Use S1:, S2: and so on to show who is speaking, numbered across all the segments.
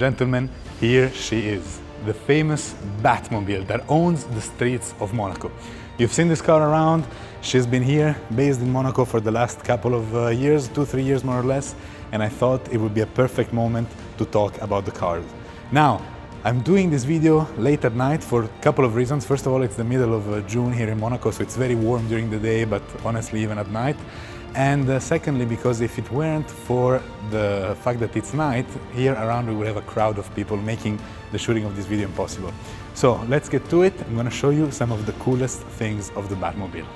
S1: gentlemen, here she is, the famous Batmobile that owns the streets of Monaco. You've seen this car around. She's been here, based in Monaco for the last couple of years, 2-3 years more or less, and I thought it would be a perfect moment to talk about the car. Now, I'm doing this video late at night for a couple of reasons. First of all, it's the middle of June here in Monaco, so it's very warm during the day, but honestly, even at night. And secondly, because if it weren't for the fact that it's night, here around we would have a crowd of people making the shooting of this video impossible. So let's get to it. I'm going to show you some of the coolest things of the Batmobile.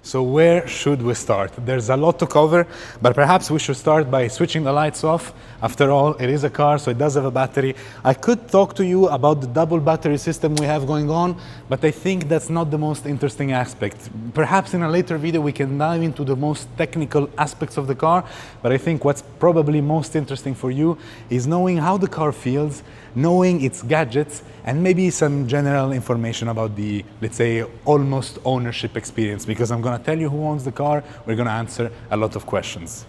S1: So where should we start? There's a lot to cover, but perhaps we should start by switching the lights off. After all, it is a car, so it does have a battery. I could talk to you about the double battery system we have going on, but I think that's not the most interesting aspect. Perhaps in a later video we can dive into the most technical aspects of the car, but I think what's probably most interesting for you is knowing how the car feels, knowing its gadgets, and maybe some general information about the, let's say, almost ownership experience, because I'm going to tell you who owns the car. We're going to answer a lot of questions.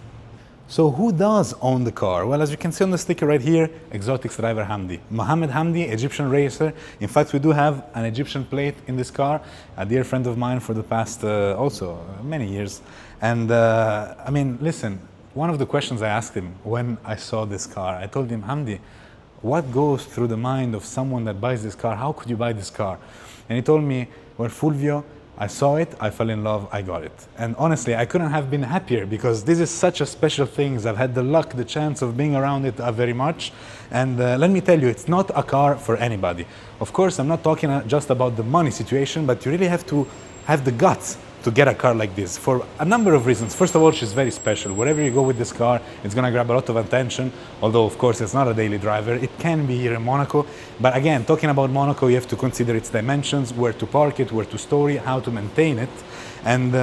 S1: So who does own the car? Well, as you can see on the sticker right here, Exotics driver Hamdi. Mohammed Hamdi, Egyptian racer. In fact, we do have an Egyptian plate in this car, a dear friend of mine for the past also many years. And I mean, listen, one of the questions I asked him when I saw this car, I told him, Hamdi, what goes through the mind of someone that buys this car? How could you buy this car? And he told me, well, Fulvio, I saw it, I fell in love, I got it. And honestly, I couldn't have been happier because this is such a special thing. I've had the luck, the chance of being around it very much. And let me tell you, it's not a car for anybody. Of course, I'm not talking just about the money situation, but you really have to have the guts to get a car like this for a number of reasons. First of all, she's very special. Wherever you go with this car, it's going to grab a lot of attention, although of course it's not a daily driver. It can be here in Monaco, but again, talking about Monaco, you have to consider its dimensions, where to park it, where to store it, how to maintain it. And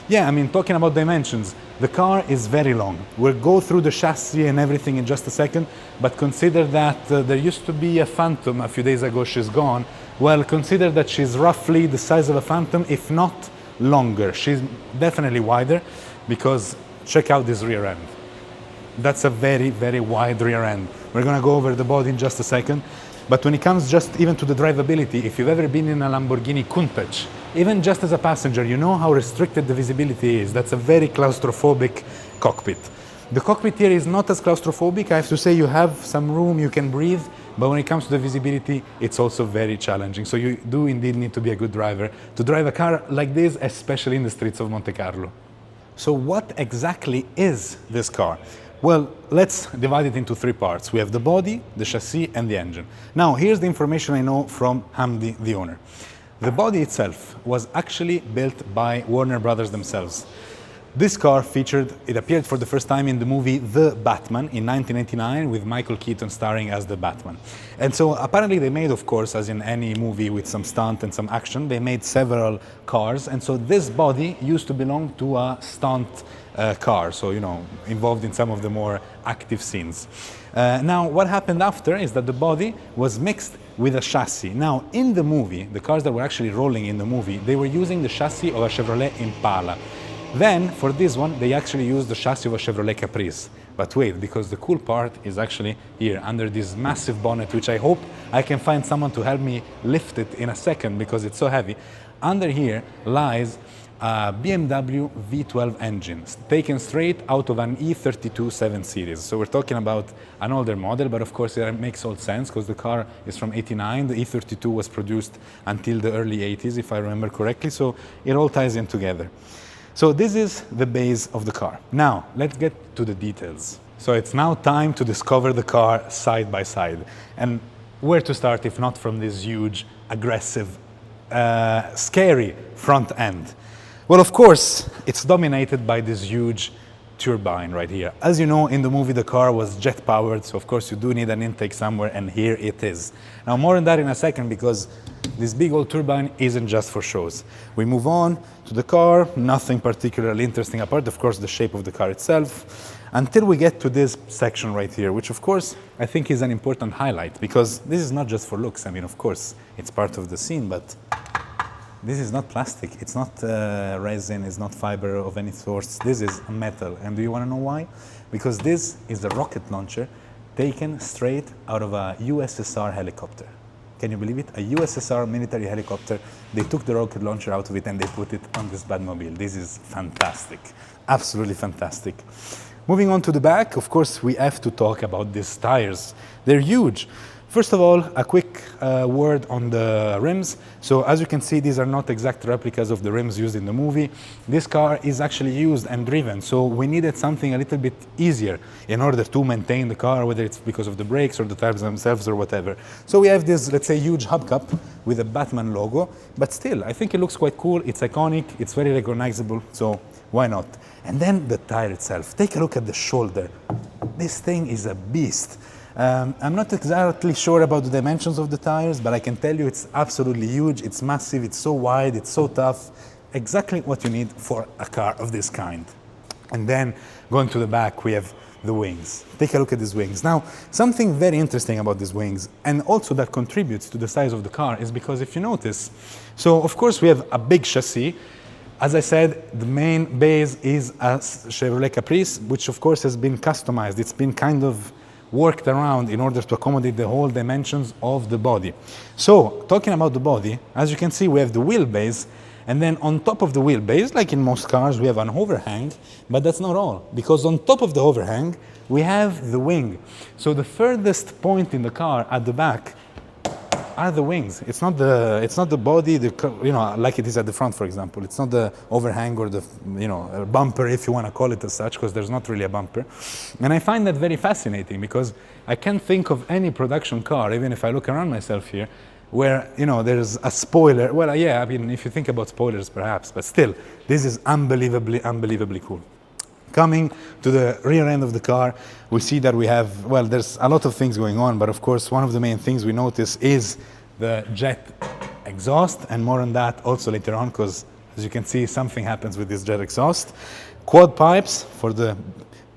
S1: yeah, I mean, talking about dimensions, the car is very long. We'll go through the chassis and everything in just a second, but consider that there used to be a Phantom a few days ago. She's gone. Well, consider that she's roughly the size of a Phantom, if not longer. She's definitely wider, because check out this rear end. That's a very, very wide rear end. We're going to go over the body in just a second. But when it comes just even to the drivability, if you've ever been in a Lamborghini Countach, even just as a passenger, you know how restricted the visibility is. That's a very claustrophobic cockpit. The cockpit here is not as claustrophobic. I have to say you have some room, you can breathe, but when it comes to the visibility, it's also very challenging. So you do indeed need to be a good driver to drive a car like this, especially in the streets of Monte Carlo. So what exactly is this car? Well, let's divide it into three parts. We have the body, the chassis, and the engine. Now, here's the information I know from Hamdi, the owner. The body itself was actually built by Warner Brothers themselves. This car it appeared for the first time in the movie The Batman in 1989 with Michael Keaton starring as the Batman. And so apparently they made, of course, as in any movie with some stunt and some action, they made several cars. And so this body used to belong to a stunt car, so, you know, involved in some of the more active scenes. Now, what happened after is that the body was mixed with a chassis. Now, in the movie, the cars that were actually rolling in the movie, they were using the chassis of a Chevrolet Impala. Then, for this one, they actually used the chassis of a Chevrolet Caprice. But wait, because the cool part is actually here, under this massive bonnet, which I hope I can find someone to help me lift it in a second because it's so heavy. Under here lies a BMW V12 engine, taken straight out of an E32 7 Series. So we're talking about an older model, but of course it makes all sense because the car is from '89. The E32 was produced until the early '80s, if I remember correctly. So it all ties in together. So this is the base of the car. Now, let's get to the details. So it's now time to discover the car side by side. And where to start if not from this huge, aggressive, scary front end? Well, of course, it's dominated by this huge turbine right here. As you know, in the movie, the car was jet powered, so of course you do need an intake somewhere, and here it is. Now, more on that in a second, because this big old turbine isn't just for shows. We move on to the car, nothing particularly interesting apart, of course, the shape of the car itself, until we get to this section right here, which of course I think is an important highlight, because this is not just for looks. I mean, of course, it's part of the scene, but This is not plastic, it's not resin, it's not fiber of any sort. This is metal. And do you want to know why? Because this is a rocket launcher taken straight out of a USSR helicopter. Can you believe it? A USSR military helicopter. They took the rocket launcher out of it and they put it on this Batmobile. This is fantastic. Absolutely fantastic. Moving on to the back, of course, we have to talk about these tires. They're huge. First of all, a quick word on the rims. So as you can see, these are not exact replicas of the rims used in the movie. This car is actually used and driven, so we needed something a little bit easier in order to maintain the car, whether it's because of the brakes or the tires themselves or whatever. So we have this, let's say, huge hubcap with a Batman logo, but still, I think it looks quite cool. It's iconic, it's very recognizable, so why not? And then the tire itself. Take a look at the shoulder. This thing is a beast. I'm not exactly sure about the dimensions of the tires, but I can tell you it's absolutely huge, it's massive, it's so wide, it's so tough. Exactly what you need for a car of this kind. And then going to the back, we have the wings. Take a look at these wings. Now, something very interesting about these wings, and also that contributes to the size of the car, is because if you notice, so of course we have a big chassis. As I said, the main base is a Chevrolet Caprice, which of course has been customized. It's been kind of worked around in order to accommodate the whole dimensions of the body. So, talking about the body, as you can see, we have the wheelbase, and then on top of the wheelbase, like in most cars, we have an overhang, but that's not all, because on top of the overhang, we have the wing. So the furthest point in the car at the back are the wings. It's not the body, like it is at the front, for example. It's not the overhang or the, bumper, if you want to call it as such, because there's not really a bumper. And I find that very fascinating because I can't think of any production car, even if I look around myself here, where, there's a spoiler. Well, yeah, I mean, if you think about spoilers, perhaps, but still, this is unbelievably cool. Coming to the rear end of the car, we see that we have, well, there's a lot of things going on, but of course, one of the main things we notice is the jet exhaust, and more on that also later on, because as you can see, something happens with this jet exhaust. Quad pipes for the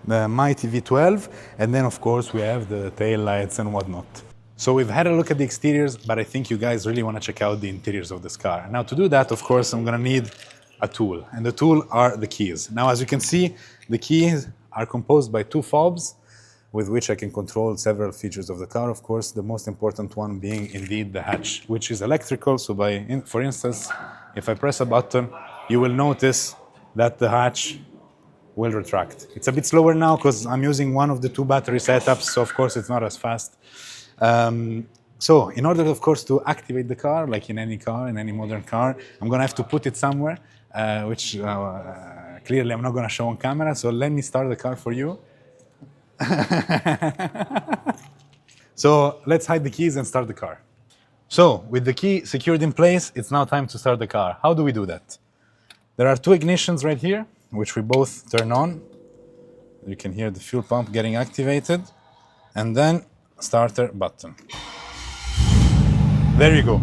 S1: mighty V12, and then of course we have the tail lights and whatnot. So we've had a look at the exteriors, but I think you guys really want to check out the interiors of this car. Now to do that, of course, I'm gonna need a tool, and the tool are the keys. Now, as you can see, the keys are composed by two fobs with which I can control several features of the car. Of course, the most important one being indeed the hatch, which is electrical. So for instance, if I press a button, you will notice that the hatch will retract. It's a bit slower now because I'm using one of the two battery setups, so of course it's not as fast. So in order, of course, to activate the car, like in any car, in any modern car, I'm gonna have to put it somewhere, which clearly I'm not gonna show on camera, so let me start the car for you. So let's hide the keys and start the car. So with the key secured in place, it's now time to start the car. How do we do that? There are two ignitions right here, which we both turn on. You can hear the fuel pump getting activated, and then starter button. There you go.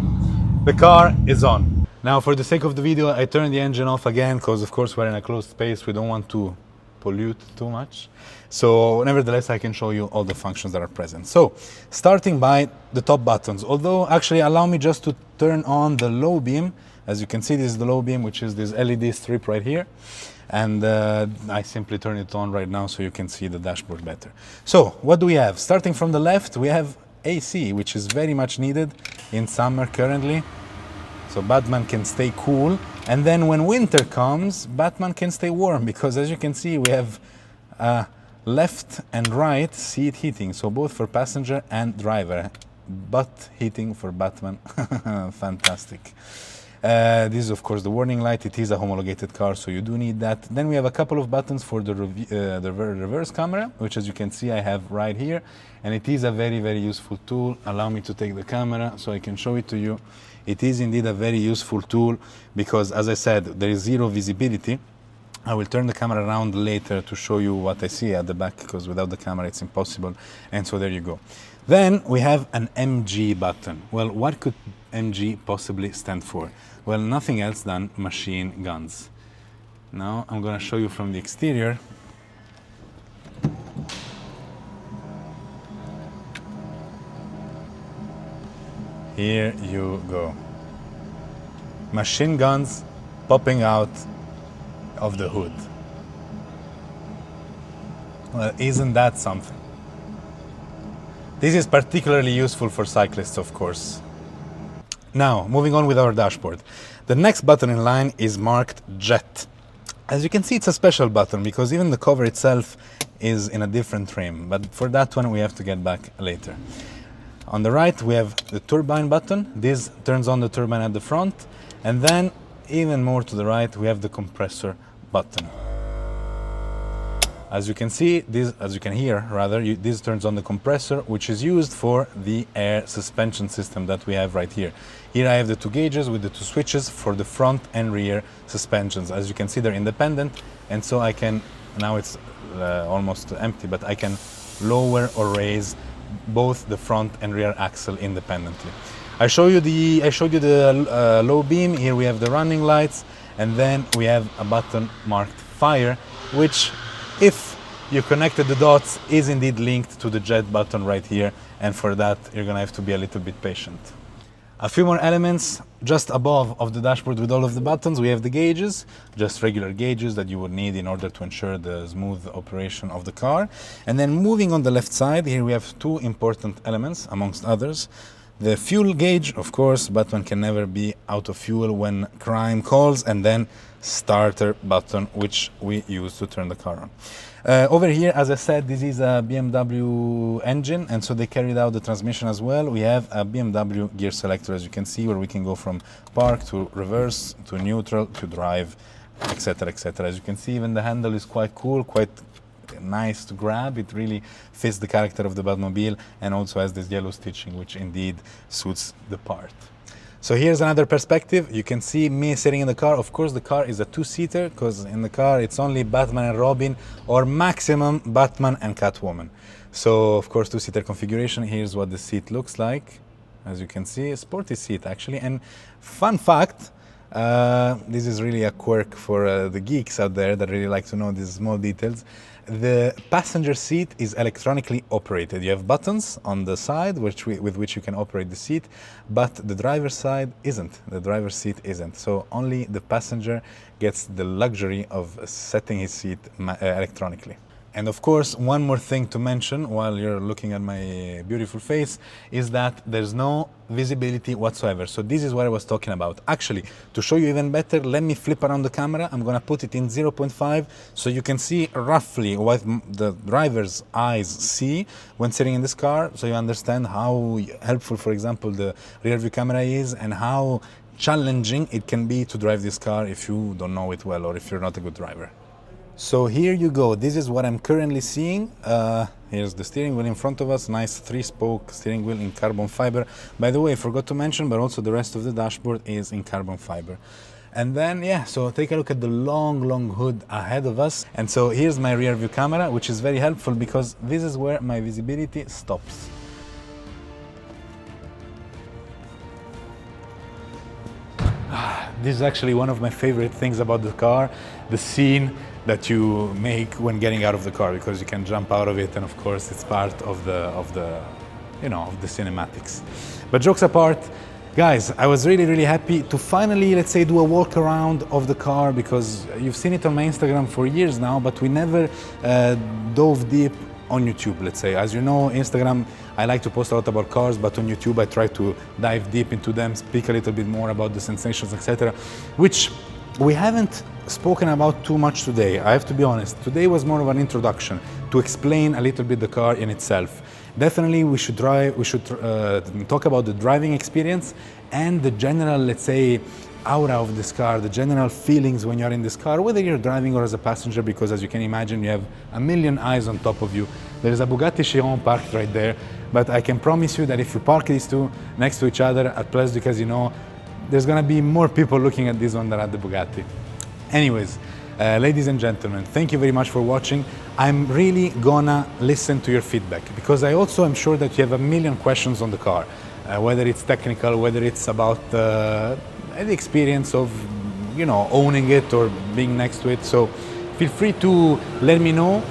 S1: The car is on. Now, for the sake of the video, I turned the engine off again because, of course, we're in a closed space. We don't want to pollute too much. So, nevertheless, I can show you all the functions that are present. So, starting by the top buttons. Although, actually, allow me just to turn on the low beam. As you can see, this is the low beam, which is this LED strip right here. And I simply turn it on right now so you can see the dashboard better. So, what do we have? Starting from the left, we have AC, which is very much needed in summer currently. So Batman can stay cool. And then when winter comes, Batman can stay warm, because as you can see, we have left and right seat heating. So both for passenger and driver. Butt heating for Batman. Fantastic. This is, of course, the warning light. It is a homologated car, so you do need that. Then we have a couple of buttons for the reverse camera, which, as you can see, I have right here. And it is a very useful tool. Allow me to take the camera so I can show it to you. It is indeed a very useful tool because, as I said, there is zero visibility. I will turn the camera around later to show you what I see at the back, because without the camera it's impossible. And so there you go. Then we have an MG button. Well, what could MG possibly stand for? Well, nothing else than machine guns. Now I'm going to show you from the exterior. Here you go. machine guns popping out of the hood. Well, isn't that something? This is particularly useful for cyclists, of course. Now, moving on with our dashboard. The next button in line is marked Jet. As you can see, it's a special button because even the cover itself is in a different trim, but for that one we have to get back later. On the right we have the turbine button. This turns on the turbine at the front, and then even more to the right we have the compressor button. As you can see, as you can hear rather, this turns on the compressor, which is used for the air suspension system that we have right here. Here I have the two gauges with the two switches for the front and rear suspensions. As you can see, they're independent, and so I can, now it's almost empty, but I can lower or raise both the front and rear axle independently. I showed you the low beam. Here we have the running lights, and then we have a button marked Fire, which, if you connected the dots, is indeed linked to the Jet button right here, and for that you're gonna have to be a little bit patient. A few more elements just above of the dashboard with all of the buttons. We have the gauges, just regular gauges that you would need in order to ensure the smooth operation of the car. And then moving on the left side, here we have two important elements amongst others. The fuel gauge, of course, Batman can never be out of fuel when crime calls, and then starter button, which we use to turn the car on. Over here, as I said, this is a BMW engine, and so they carried out the transmission as well. We have a BMW gear selector, as you can see, where we can go from park to reverse to neutral to drive, etc., etc. As you can see, even the handle is quite cool, quite nice to grab. It really fits the character of the Batmobile, and also has this yellow stitching, which indeed suits the part. So here's another perspective. You can see me sitting in the car. Of course, the car is a two-seater, because in the car it's only Batman and Robin, or maximum Batman and Catwoman. So of course, two-seater configuration. Here's what the seat looks like. As you can see, a sporty seat actually. And fun fact, this is really a quirk for the geeks out there that really like to know these small details. The passenger seat is electronically operated. You have buttons on the side with which you can operate the seat, but the driver's side isn't. The driver's seat isn't. So only the passenger gets the luxury of setting his seat electronically. And of course, one more thing to mention while you're looking at my beautiful face is that there's no visibility whatsoever. So this is what I was talking about. Actually, to show you even better, let me flip around the camera. I'm gonna put it in 0.5 so you can see roughly what the driver's eyes see when sitting in this car, so you understand how helpful, for example, the rear view camera is, and how challenging it can be to drive this car if you don't know it well or if you're not a good driver. So here you go. This is what I'm currently seeing. Here's the steering wheel in front of us. Nice 3-spoke steering wheel in carbon fiber. By the way, I forgot to mention, but also the rest of the dashboard is in carbon fiber. And then, yeah, so take a look at the long hood ahead of us. And so here's my rear view camera, which is very helpful because this is where my visibility stops. This is actually one of my favorite things about the car, the scene that you make when getting out of the car, because you can jump out of it, and of course it's part of the cinematics. But jokes apart, guys, I was really happy to finally, let's say, do a walk around of the car, because you've seen it on my Instagram for years now, but we never dove deep on YouTube, let's say. As you know, Instagram, I like to post a lot about cars, but on YouTube I try to dive deep into them, speak a little bit more about the sensations, etc., which we haven't spoken about too much today. I have to be honest. Today was more of an introduction to explain a little bit the car in itself. Definitely we should talk about the driving experience and the general, let's say, aura of this car, the general feelings when you're in this car, whether you're driving or as a passenger, because as you can imagine, you have a million eyes on top of you. There is a Bugatti Chiron parked right there, but I can promise you that if you park these two next to each other at Place du Casino, there's gonna be more people looking at this one than at the Bugatti. Anyways, ladies and gentlemen, thank you very much for watching. I'm really gonna listen to your feedback, because I also am sure that you have a million questions on the car, whether it's technical, whether it's about the experience of, owning it or being next to it. So feel free to let me know.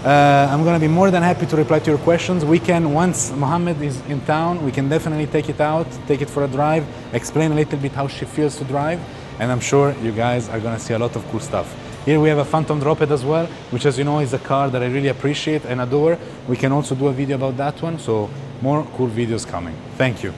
S1: I'm gonna be more than happy to reply to your questions. We can, once Mohammed is in town, we can definitely take it out, take it for a drive, explain a little bit how she feels to drive, and I'm sure you guys are gonna see a lot of cool stuff. Here we have a Phantom Drophead as well, which, as you know, is a car that I really appreciate and adore. We can also do a video about that one, so more cool videos coming. Thank you.